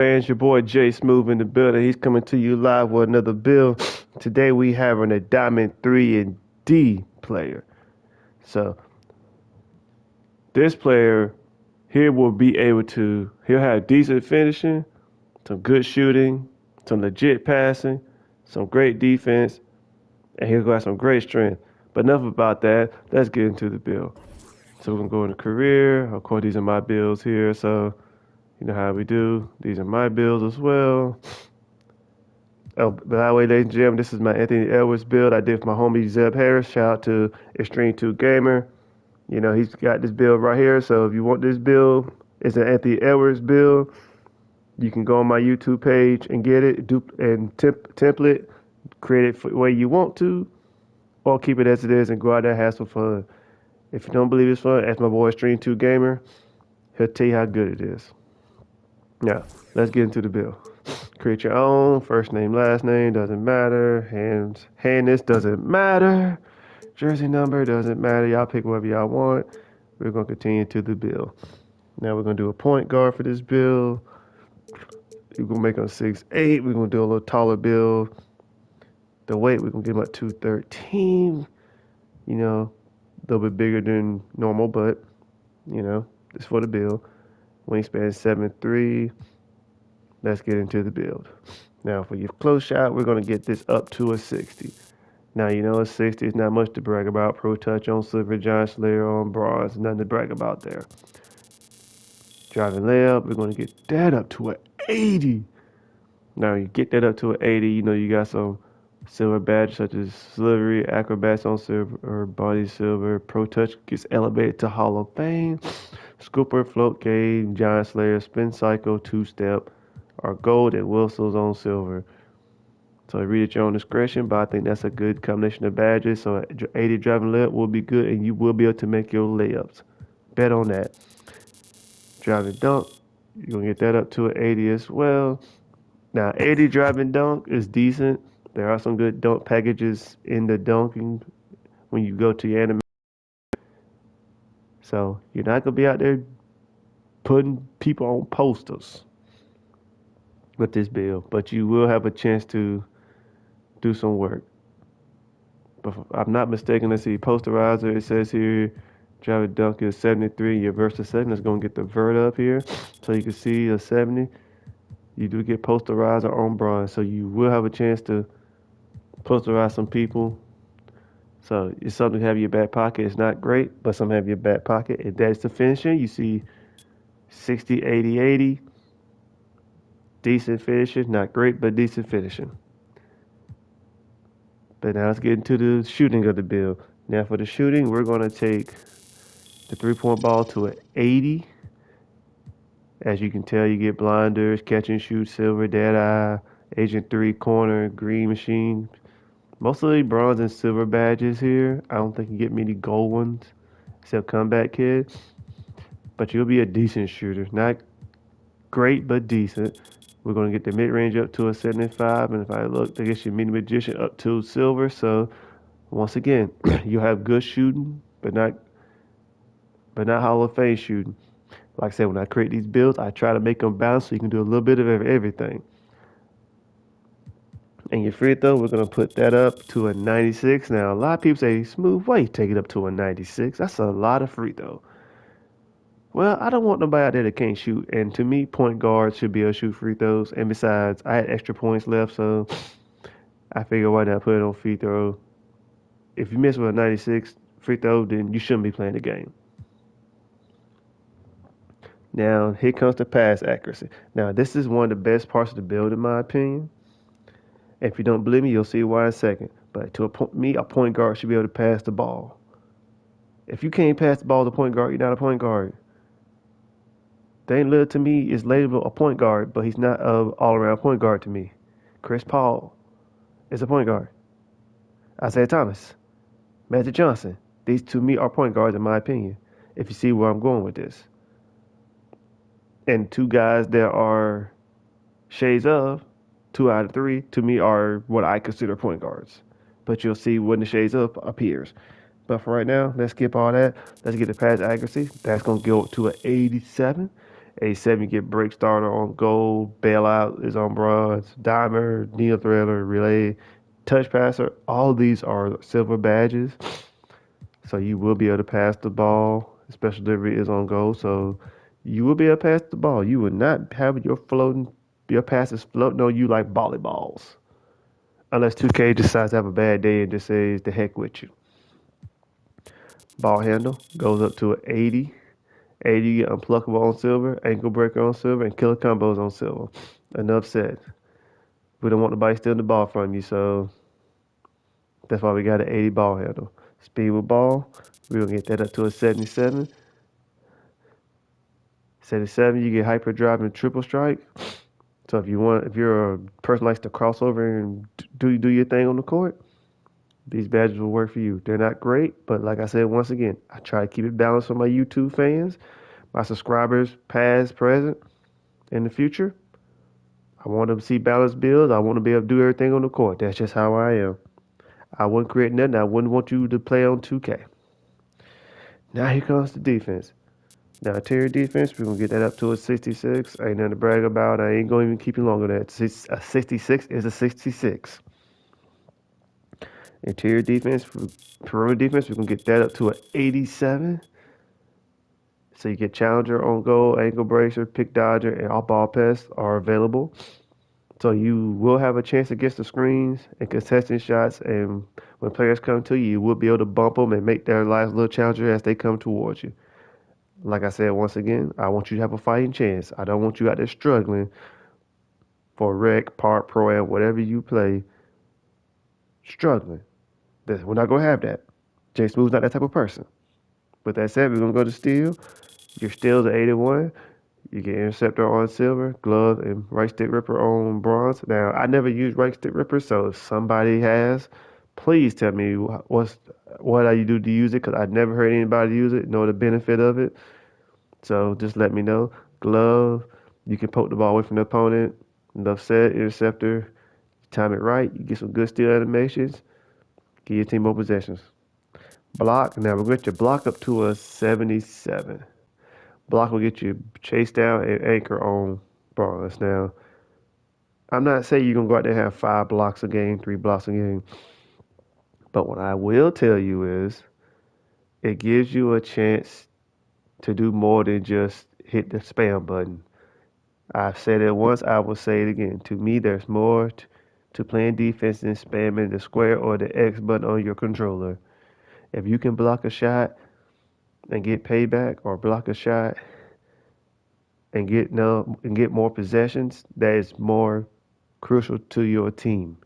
Fans, your boy Jsmooth in the building. He's coming to you live with another build. Today we having a Diamond 3 and D player. So this player here will be able to, he'll have decent finishing, some good shooting, some legit passing, some great defense, and he'll have some great strength. But enough about that. Let's get into the build. So we're gonna go into career. Of course, these are my builds here. So you know how we do. These are my builds as well. Oh, by the way, ladies and gentlemen, this is my Anthony Edwards build I did for my homie Zeb Harris. Shout out to Extreme 2 Gamer. You know, he's got this build right here. So if you want this build, it's an Anthony Edwards build. You can go on my YouTube page and get it, template, create it the way you want to, or keep it as it is and go out there and have some fun. If you don't believe it's fun, ask my boy Extreme 2 Gamer. He'll tell you how good it is. Now, let's get into the build. Create your own. First name, last name, doesn't matter. Handness doesn't matter. Jersey number doesn't matter. Y'all pick whatever y'all want. We're going to continue to the build. Now we're going to do a point guard for this build. We're going to make him 6'8". We're going to do a little taller build. The weight, we're going to give him up 213. You know, a little bit bigger than normal, but, you know, just for the build. Wingspan 7'3". Let's get into the build. Now, for your close shot, we're going to get this up to a 60. Now, you know, a 60 is not much to brag about. Pro touch on silver, John Slayer on bronze. Nothing to brag about there. Driving layup, we're going to get that up to an 80. Now, you get that up to an 80, you know, you got some silver badges such as Slivery, Acrobats on silver, or Body silver. Pro touch gets elevated to Hall of Fame. Scooper, Float Game, Giant Slayer, Spin Cycle, Two-Step are gold and Wilson's on silver. So read at your own discretion, but I think that's a good combination of badges. So 80 driving layup will be good, and you will be able to make your layups. Bet on that. Driving dunk, you're going to get that up to an 80 as well. Now, 80 driving dunk is decent. There are some good dunk packages in the dunking when you go to your anime. So you're not going to be out there putting people on posters with this build, but you will have a chance to do some work. But if I'm not mistaken, let's see, posterizer, it says here, driving dunk is 73, your versus 7 is going to get the vert up here, so you can see a 70. You do get posterizer on bronze, so you will have a chance to posterize some people. So it's something to have in your back pocket. It's not great, but something to have in your back pocket. And that's the finishing. You see 60, 80, 80. Decent finishing, not great, but decent finishing. But now let's get into the shooting of the build. Now for the shooting, we're going to take the three-point ball to an 80. As you can tell, you get blinders, catch and shoot, silver, dead eye, agent 3, corner, green machine. Mostly bronze and silver badges here. I don't think you get many gold ones, except comeback kid. But you'll be a decent shooter. Not great, but decent. We're going to get the mid-range up to a 75, and if I look, I guess your mini magician up to silver. So once again, you'll have good shooting, but not Hall of Fame shooting. Like I said, when I create these builds, I try to make them balanced so you can do a little bit of everything. And your free throw, we're going to put that up to a 96. Now, a lot of people say, Smooth, why you take it up to a 96? That's a lot of free throw. Well, I don't want nobody out there that can't shoot. And to me, point guards should be able to shoot free throws. And besides, I had extra points left, so I figured why not put it on free throw. If you miss with a 96 free throw, then you shouldn't be playing the game. Now, here comes the pass accuracy. Now, this is one of the best parts of the build, in my opinion. If you don't believe me, you'll see why in a second. But to a point guard should be able to pass the ball. If you can't pass the ball to a point guard, you're not a point guard. Dame Lillard to me is labeled a point guard, but he's not an all-around point guard to me. Chris Paul is a point guard. Isaiah Thomas, Magic Johnson. These to me are point guards in my opinion, if you see where I'm going with this. And two guys that are shades of, 2 out of 3, to me are what I consider point guards. But you'll see when the shades of appears. But for right now, let's skip all that. Let's get the pass accuracy. That's going to go to an 87. 87, you get break starter on gold. Bailout is on bronze. Dimer, needle threader, relay, touch passer. All these are silver badges. So you will be able to pass the ball. Special delivery is on gold. So you will be able to pass the ball. You will not have your passes floating on you like volleyballs. Unless 2K decides to have a bad day and just says the heck with you. Ball handle goes up to an 80. 80, you get unpluckable on silver, ankle breaker on silver, and killer combos on silver. Enough said. We don't want nobody stealing the ball from you, so that's why we got an 80 ball handle. Speed with ball, we're gonna get that up to a 77. 77, you get hyper drive and triple strike. So if you're a person who likes to cross over and do your thing on the court, these badges will work for you. They're not great, but like I said once again, I try to keep it balanced for my YouTube fans, my subscribers, past, present, in the future. I want them to see balanced builds. I want to be able to do everything on the court. That's just how I am. I wouldn't create nothing. I wouldn't want you to play on 2K. Now here comes the defense. Now interior defense, we're gonna get that up to a 66. Ain't nothing to brag about. I ain't gonna even keep you longer than that. A 66 is a 66. Interior defense, perimeter defense, we're gonna get that up to an 87. So you get challenger on goal, ankle bracer, pick dodger, and off ball pass are available. So you will have a chance against the screens and contesting shots, and when players come to you, you will be able to bump them and make their lives a little challenger as they come towards you. Like I said once again, I want you to have a fighting chance. I don't want you out there struggling for rec, part, pro, and whatever you play, struggling. We're not gonna have that. Jsmooth's not that type of person. With that said, we're gonna go to steel. Your steel's at 81. You get interceptor on silver, glove, and right stick ripper on bronze. Now, I never used right stick ripper, so if somebody has, please tell me what I do to use it, because I've never heard anybody use it, know the benefit of it. So just let me know. Glove, you can poke the ball away from the opponent. Enough said. Interceptor, time it right, you get some good steal animations, give your team more possessions. Block, now we'll get your block up to a 77. Block will get you chase down and anchor on bronze. Now, I'm not saying you're going to go out there and have 5 blocks a game, 3 blocks a game. But what I will tell you is it gives you a chance to do more than just hit the spam button. I've said it once, I will say it again. To me, there's more to playing defense than spamming the square or the X button on your controller. If you can block a shot and get payback, or block a shot and get more possessions, that is more crucial to your team.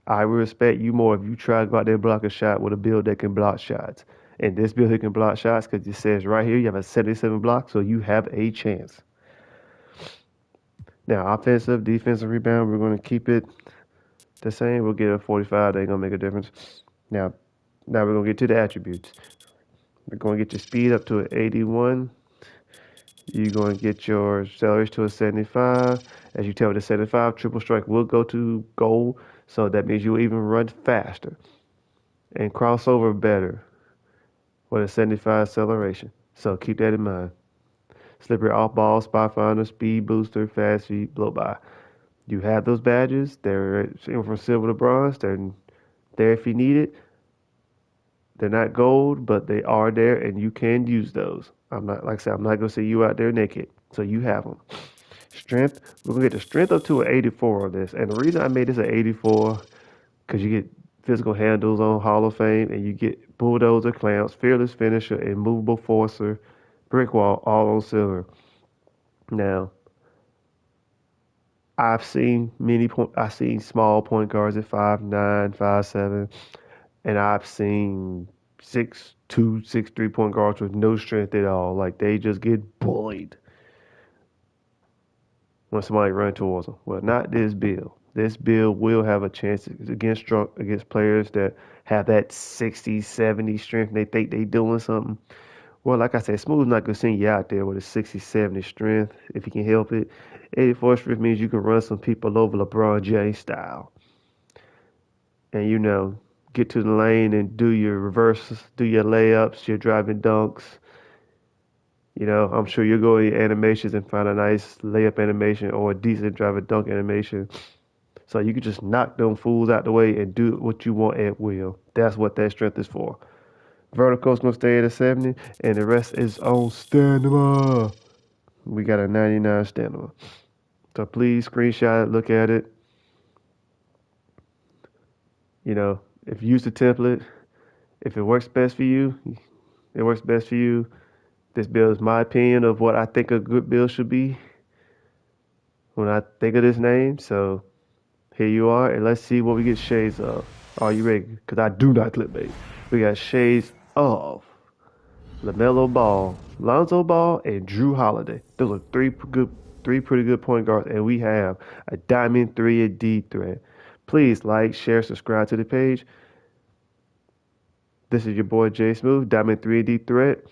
I will respect you more if you try to go out there and block a shot with a build that can block shots. And this build here can block shots because it says right here you have a 77 block, so you have a chance. Now, offensive, defensive rebound, we're going to keep it the same. We'll get a 45. They ain't going to make a difference. Now we're going to get to the attributes. We're going to get your speed up to an 81. You're going to get your acceleration to a 75. As you tell me, the 75 triple strike will go to gold, so that means you'll even run faster and crossover better with a 75 acceleration. So keep that in mind. Slippery off ball, spot finder, speed booster, fast feet, blow by. You have those badges. They're from silver to bronze. They're there if you need it. They're not gold, but they are there, and you can use those. I'm not, like I said, I'm not gonna see you out there naked. So you have them. Strength, we're gonna get the strength up to an 84 on this, and the reason I made this an 84, because you get physical handles on Hall of Fame, and you get bulldozer clamps, fearless finisher, and movable forcer, brick wall, all on silver. Now, I've seen small point guards at 5'9", 5'7", and I've seen 6'2", 6'3" point guards with no strength at all. Like they just get bullied when somebody run towards them. Well, not this build. This build will have a chance against players that have that 60, 70 strength and they think they doing something. Well, like I said, Smooth's not gonna send you out there with a 60, 70 strength if he can help it. 84 strength means you can run some people over LeBron James style. And get to the lane and do your reverses, do your layups, your driving dunks, I'm sure you'll go in your animations and find a nice layup animation or a decent driver dunk animation. So you can just knock them fools out the way and do what you want at will. That's what that strength is for. Vertical's gonna stay at a 70, and the rest is on stamina. We got a 99 stamina. So please screenshot it, look at it. If you use the template, if it works best for you, it works best for you. This build is my opinion of what I think a good build should be when I think of this name. So here you are, and let's see what we get shades of. Are you ready? Because I do not clickbait. We got shades of LaMelo Ball, Lonzo Ball, and Jrue Holiday. Those are three pretty good point guards, and we have a Diamond 3 and D threat. Please like, share, subscribe to the page. This is your boy Jsmooth, Diamond 3 and D threat.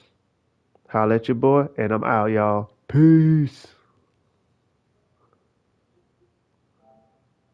Holla at your boy, and I'm out, y'all. Peace.